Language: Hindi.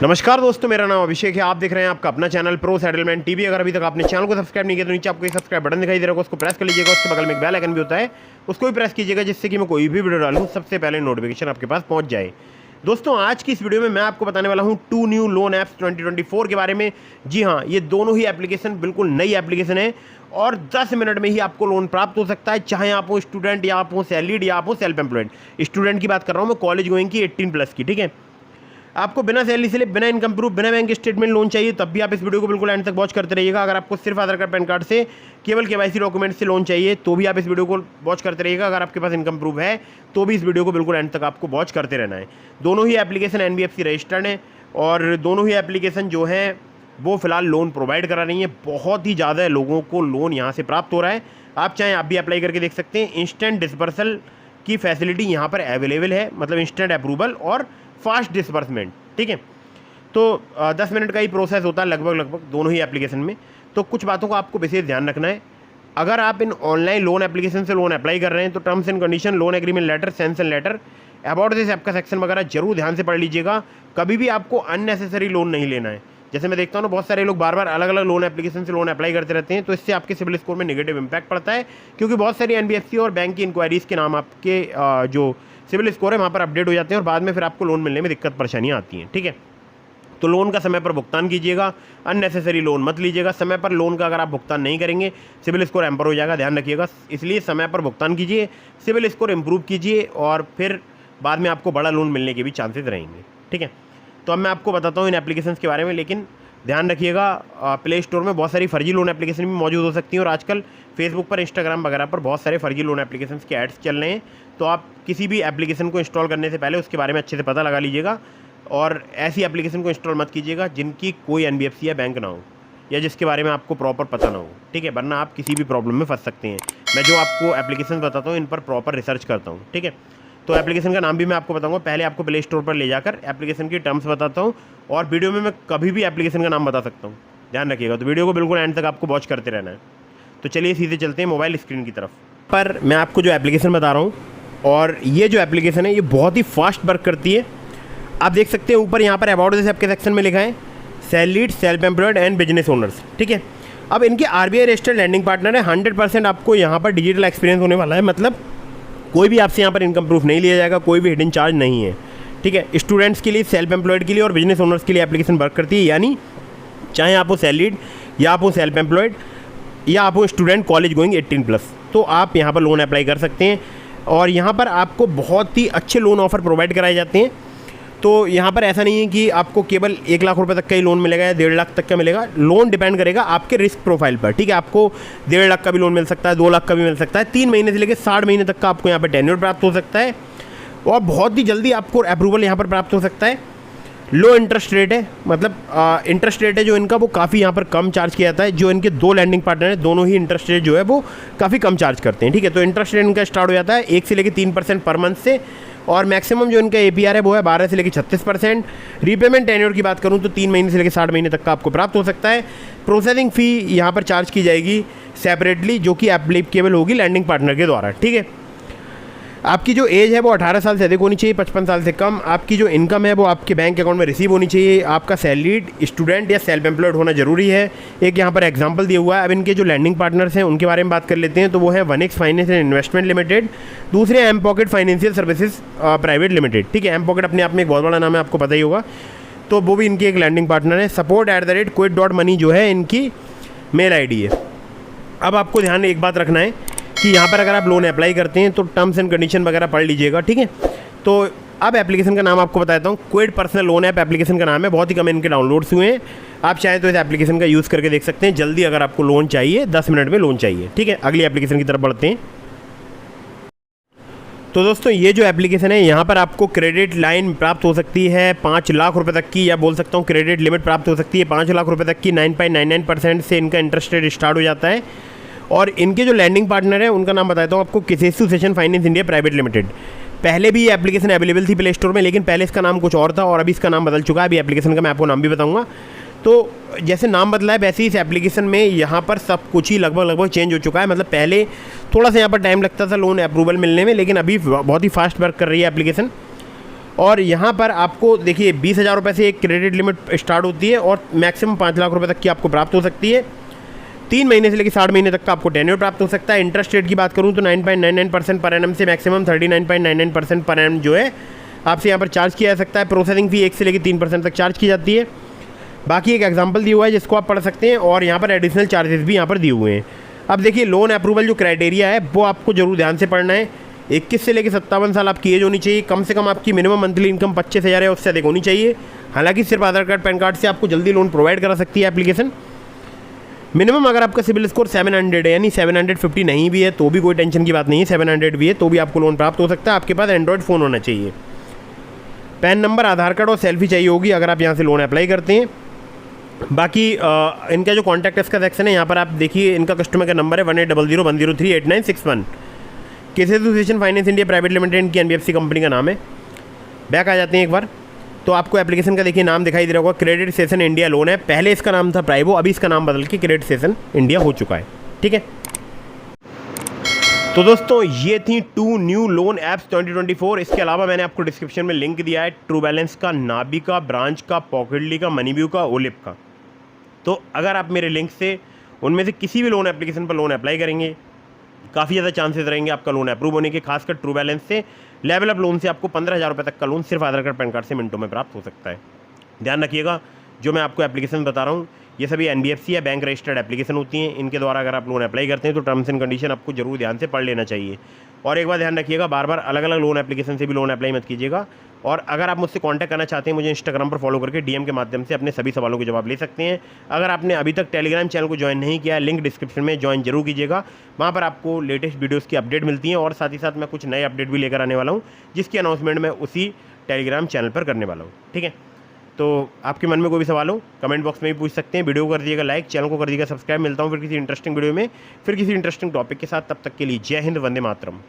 नमस्कार दोस्तों, मेरा नाम अभिषेक है। आप देख रहे हैं आपका अपना चैनल प्रो सेटलमेंट टीवी। अगर अभी तक आपने चैनल को सब्सक्राइब नहीं किया तो नीचे आपको एक सब्सक्राइब बटन दिखाई दे रहा होगा, उसको प्रेस कर लीजिएगा। उसके बगल में एक बेल आइकन भी होता है, उसको भी प्रेस कीजिएगा, जिससे कि मैं कोई भी वीडियो डालूँ सबसे पहले नोटिफिकेशन आपके पास पहुंच जाए। दोस्तों, आज की इस वीडियो में मैं आपको बताने वाला हूं 2 न्यू लोन ऐप्स 2024 के बारे में। जी हाँ, ये दोनों ही एप्लीकेशन बिल्कुल नई एप्लीकेशन है और 10 मिनट में ही आपको लोन प्राप्त हो सकता है, चाहे आप हो स्टूडेंट या आप हो सैलरीड या आप हो सेल्फ एम्प्लॉयड। स्टूडेंट की बात कर रहा हूँ मैं, कॉलेज गोइंग की 18+ की। ठीक है, आपको बिना सैलरी से, बिना इनकम प्रूफ, बिना बैंक स्टेटमेंट लोन चाहिए, तब भी आप इस वीडियो को बिल्कुल एंड तक वॉच करते रहिएगा। अगर आपको सिर्फ आधार कार्ड, पैन कार्ड से, केवल केवाईसी डॉक्यूमेंट से लोन चाहिए तो भी आप इस वीडियो को वॉच करते रहिएगा। अगर आपके पास इनकम प्रूफ है तो भी इस वीडियो को बिल्कुल एंड तक आपको वॉच करते रहना है। दोनों ही एप्लीकेशन NBFC रजिस्टर्ड है और दोनों ही एप्लीकेशन जो है वो फिलहाल लोन प्रोवाइड करा रही है। बहुत ही ज़्यादा लोगों को लोन यहाँ से प्राप्त हो रहा है। आप चाहें आप भी अप्लाई करके देख सकते हैं। इंस्टेंट डिस्बर्सल की फैसिलिटी यहाँ पर अवेलेबल है, मतलब इंस्टेंट अप्रूवल और फास्ट डिस्बर्समेंट। ठीक है, तो 10 मिनट का ही प्रोसेस होता है लगभग दोनों ही एप्लीकेशन में। तो कुछ बातों का आपको विशेष ध्यान रखना है। अगर आप इन ऑनलाइन लोन एप्लीकेशन से लोन अप्लाई कर रहे हैं तो terms and condition, loan agreement letter, sanction letter, about this app का सेक्शन वगैरह जरूर ध्यान से पढ़ लीजिएगा। कभी भी आपको अननेसेसरी लोन नहीं लेना है। जैसे मैं देखता हूँ ना, बहुत सारे लोग बार बार अलग अलग लोन एप्लीकेशन से लोन अप्लाई करते रहते हैं, तो इससे आपके सिविल स्कोर में नेगेटिव इंपैक्ट पड़ता है, क्योंकि बहुत सारी NBFC और बैंक की इंक्वायरीज़ के नाम आपके जो सिविल स्कोर है वहाँ पर अपडेट हो जाते हैं और बाद में फिर आपको लोन मिलने में दिक्कत परेशानियाँ आती हैं। ठीक है, तो लोन का समय पर भुगतान कीजिएगा, अननेसेसरी लोन मत लीजिएगा। समय पर लोन का अगर आप भुगतान नहीं करेंगे सिविल स्कोर एम्पर हो जाएगा, ध्यान रखिएगा। इसलिए समय पर भुगतान कीजिए, सिविल स्कोर इम्प्रूव कीजिए और फिर बाद में आपको बड़ा लोन मिलने के भी चांसेस रहेंगे। ठीक है, तो अब मैं आपको बताता हूँ इन एप्लीकेशंस के बारे में, लेकिन ध्यान रखिएगा प्ले स्टोर में बहुत सारी फर्जी लोन एप्लीकेशन भी मौजूद हो सकती हैं और आजकल फेसबुक पर, इंस्टाग्राम वगैरह पर बहुत सारे फर्जी लोन एप्लीकेशंस के एड्स चल रहे हैं। तो आप किसी भी एप्लीकेशन को इंस्टॉल करने से पहले उसके बारे में अच्छे से पता लगा लीजिएगा और ऐसी एप्लीकेशन को इंस्टॉल मत कीजिएगा जिनकी कोई NBFC या बैंक ना हो या जिसके बारे में आपको प्रॉपर पता ना हो। ठीक है, वरना आप किसी भी प्रॉब्लम में फंस सकते हैं। मैं जो आपको एप्लीकेशन बताता हूँ इन पर प्रॉपर रिसर्च करता हूँ। ठीक है, तो एप्लीकेशन का नाम भी मैं आपको बताऊंगा। पहले आपको प्ले स्टोर पर ले जाकर एप्लीकेशन की टर्म्स बताता हूँ और वीडियो में मैं कभी भी एप्लीकेशन का नाम बता सकता हूँ, ध्यान रखिएगा। तो वीडियो को बिल्कुल एंड तक आपको वॉच करते रहना है। तो चलिए सीधे चलते हैं मोबाइल स्क्रीन की तरफ। पर मैं आपको जो एप्लीकेशन बता रहा हूँ, और ये जो एप्लीकेशन है ये बहुत ही फास्ट वर्क करती है। आप देख सकते हैं ऊपर यहाँ पर अबाउट दिस ऐप के सेक्शन में लिखा है salaried, self employed and business owners. ठीक है, अब इनके RBI रजिस्टर्ड लैंडिंग पार्टनर है। 100% आपको यहाँ पर डिजिटल एक्सपीरियंस होने वाला है, मतलब कोई भी आपसे यहाँ पर इनकम प्रूफ नहीं लिया जाएगा, कोई भी हिडन चार्ज नहीं है। ठीक है, स्टूडेंट्स के लिए, सेल्फ एम्प्लॉयड के लिए और बिजनेस ओनर्स के लिए एप्लीकेशन वर्क करती है। यानी चाहे आप हो सैलरीड या आप हो सेल्फ एम्प्लॉयड या आप हो स्टूडेंट कॉलेज गोइंग 18+, तो आप यहाँ पर लोन अप्लाई कर सकते हैं। और यहाँ पर आपको बहुत ही अच्छे लोन ऑफर प्रोवाइड कराए जाते हैं। तो यहाँ पर ऐसा नहीं है कि आपको केवल 1 लाख रुपए तक का ही लोन मिलेगा या 1.5 लाख तक का मिलेगा। लोन डिपेंड करेगा आपके रिस्क प्रोफाइल पर। ठीक है, आपको 1.5 लाख का भी लोन मिल सकता है, 2 लाख का भी मिल सकता है, 3 महीने से लेकर 60 महीने तक का आपको यहाँ पर टेन्योर प्राप्त हो सकता है और बहुत ही जल्दी आपको अप्रूवल यहाँ पर प्राप्त हो सकता है। लो इंटरेस्ट रेट है, मतलब इंटरेस्ट रेट है जो इनका वो काफ़ी यहाँ पर कम चार्ज किया जाता है। जो इनके 2 लैंडिंग पार्टनर हैं, दोनों ही इंटरेस्ट रेट जो है वो काफ़ी कम चार्ज करते हैं। ठीक है, तो इंटरेस्ट रेट इनका स्टार्ट हो जाता है 1 से लेकर 3% पर मंथ से, और मैक्सिमम जो इनका APR है वो है 12 से लेकर 36%। रीपेमेंट टेन्योर की बात करूँ तो 3 महीने से लेकर 60 महीने तक का आपको प्राप्त हो सकता है। प्रोसेसिंग फ़ी यहाँ पर चार्ज की जाएगी सेपरेटली, जो कि एप्लीकेबल होगी लैंडिंग पार्टनर के द्वारा। ठीक है, आपकी जो एज है वो 18 साल से अधिक होनी चाहिए, 55 साल से कम। आपकी जो इनकम है वो आपके बैंक अकाउंट में रिसीव होनी चाहिए। आपका सैलरीड, स्टूडेंट या सेल्फ एम्प्लॉयड होना जरूरी है। एक यहाँ पर एग्जांपल दिया हुआ है। अब इनके जो लैंडिंग पार्टनर्स हैं उनके बारे में बात कर लेते हैं। तो वो है 1X finance and investment limited, दूसरे M pocket financial services private limited. ठीक है, एम पॉकेट अपने आप में एक बहुत बड़ा नाम है, आपको पता ही होगा। तो वो भी इनकी एक लैंडिंग पार्टनर है। support@quit.money जो है इनकी मेल ID है। अब आपको ध्यान एक बात रखना है कि यहाँ पर अगर आप लोन अप्लाई करते हैं तो टर्म्स एंड कंडीशन वगैरह पढ़ लीजिएगा। ठीक है, तो अब एप्लीकेशन का नाम आपको बताता हूँ। Quid personal loan app application का नाम है। बहुत ही कम इनके डाउनलोड्स हुए हैं। आप चाहें तो इस एप्लीकेशन का यूज़ करके देख सकते हैं। जल्दी अगर आपको लोन चाहिए, 10 मिनट में लोन चाहिए। ठीक है, अगली एप्लीकेशन की तरफ बढ़ते हैं। तो दोस्तों, ये जो एप्लीकेशन है यहाँ पर आपको क्रेडिट लाइन प्राप्त हो सकती है 5 लाख रुपए तक की, या बोल सकता हूँ क्रेडिट लिमिट प्राप्त हो सकती है 5 लाख रुपए तक की। 9.99% से इनका इंटरेस्ट रेट स्टार्ट हो जाता है। और इनके जो लैंडिंग पार्टनर है उनका नाम बताता हूँ आपको, किसेसु session finance India private limited. पहले भी ये एप्लीकेशन अवेलेबल थी प्ले स्टोर में, लेकिन पहले इसका नाम कुछ और था और अभी इसका नाम बदल चुका है। अभी एप्लीकेशन का मैं आपको नाम भी बताऊँगा। तो जैसे नाम बदला है वैसे ही इस एप्लीकेशन में यहाँ पर सब कुछ ही लगभग चेंज हो चुका है। मतलब पहले थोड़ा सा यहाँ पर टाइम लगता था लोन अप्रूवल मिलने में, लेकिन अभी बहुत ही फास्ट वर्क कर रही है एप्लीकेशन। और यहाँ पर आपको देखिए 20,000 रुपये से एक क्रेडिट लिमिट स्टार्ट होती है और मैक्सिमम 5 लाख रुपए तक की आपको प्राप्त हो सकती है। 3 महीने से लेकर 60 महीने तक का आपको टेन्योर प्राप्त हो सकता है। इंटरेस्ट रेट की बात करूँ तो 9.99% पर एनम से मैक्सिमम 39.99% पर एनम जो है आपसे यहाँ पर चार्ज किया जा सकता है। प्रोसेसिंग फी 1 से लेकर 3% तक चार्ज की जाती है। बाकी एक एग्जाम्पल दिया हुआ है जिसको आप पढ़ सकते हैं और यहाँ पर एडिशनल चार्जेस भी यहाँ पर दिए हुए हैं। अब देखिए लोन अप्रूवल जो क्राइटेरिया है वो आपको जरूर ध्यान से पढ़ना है। 21 से लेकर 57 साल आपकी एज होनी चाहिए। कम से कम आपकी मिनिमम मंथली इनकम 25,000 है, उससे अधिक होनी चाहिए। हालांकि सिर्फ आधार कार्ड पैन कार्ड से आपको जल्दी लोन प्रोवाइड करा सकती है एप्लीकेशन। मिनिमम अगर आपका सिविल स्कोर 700 है, यानी 750 नहीं भी है तो भी कोई टेंशन की बात नहीं है, 700 भी है तो भी आपको लोन प्राप्त हो सकता है। आपके पास एंड्रॉयड फ़ोन होना चाहिए। पैन नंबर, आधार कार्ड और सेल्फी चाहिए होगी अगर आप यहाँ से लोन अप्लाई करते हैं। बाकी इनका जो कॉन्टैक्ट का सेक्शन है यहाँ पर आप देखिए, इनका कस्टमर का नंबर है 1800-103-8961। Case association finance India private limited की NBFC कंपनी का नाम है। बैक आ जाते हैं एक बार तो आपको एप्लीकेशन का देखिए नाम दिखाई दे रहा होगा, क्रेडिट सेशन इंडिया लोन है। पहले इसका नाम था प्राइवो, अभी इसका नाम बदल के क्रेडिट सेशन इंडिया हो चुका है। ठीक है, तो दोस्तों ये थी 2 न्यू लोन ऐप्स 2024। इसके अलावा मैंने आपको डिस्क्रिप्शन में लिंक दिया है ट्रू बैलेंस का, नाबी का, ब्रांच का, पॉकेटली का, मनीव्यू का, ओलिप का। तो अगर आप मेरे लिंक से उनमें से किसी भी लोन एप्लीकेशन पर लोन अप्लाई करेंगे, काफ़ी ज़्यादा चांसेस रहेंगे आपका लोन अप्रूव होने के। खासकर ट्रू बैलेंस से, लेवल अप लोन से आपको 15,000 रुपये तक का लोन सिर्फ आधार कार्ड पैन कार्ड से मिनटों में प्राप्त हो सकता है। ध्यान रखिएगा, जो मैं आपको एप्लीकेशन बता रहा हूँ ये सभी NBFC या बैंक रजिस्टर्ड एप्लीकेशन होती हैं। इनके द्वारा अगर आप लोन अप्लाई करते हैं तो टर्म्स एंड कंडीशन आपको जरूर ध्यान से पढ़ लेना चाहिए। और एक बार ध्यान रखिएगा, बार बार अलग अलग लोन एप्लीकेशन से भी लोन अप्लाई मत कीजिएगा। और अगर आप मुझसे कांटेक्ट करना चाहते हैं, मुझे इंस्टाग्राम पर फॉलो करके DM के माध्यम से अपने सभी सवालों के जवाब ले सकते हैं। अगर आपने अभी तक टेलीग्राम चैनल को ज्वाइन नहीं किया है, लिंक डिस्क्रिप्शन में ज्वाइन जरूर कीजिएगा। वहाँ पर आपको लेटेस्ट वीडियोज़ की अपडेट मिलती हैं और साथ ही साथ मैं कुछ नए अपडेट भी लेकर आने वाला हूँ, जिसकी अनाउंसमेंट मैं उसी टेलीग्राम चैनल पर करने वाला हूँ। ठीक है, तो आपके मन में कोई भी सवाल हो कमेंट बॉक्स में भी पूछ सकते हैं। वीडियो को कर दीजिएगा लाइक, चैनल को कर दीजिएगा सब्सक्राइब। मिलता हूँ फिर किसी इंटरेस्टिंग वीडियो में, फिर किसी इंटरेस्टिंग टॉपिक के साथ। तब तक के लिए जय हिंद, वंदे मातरम।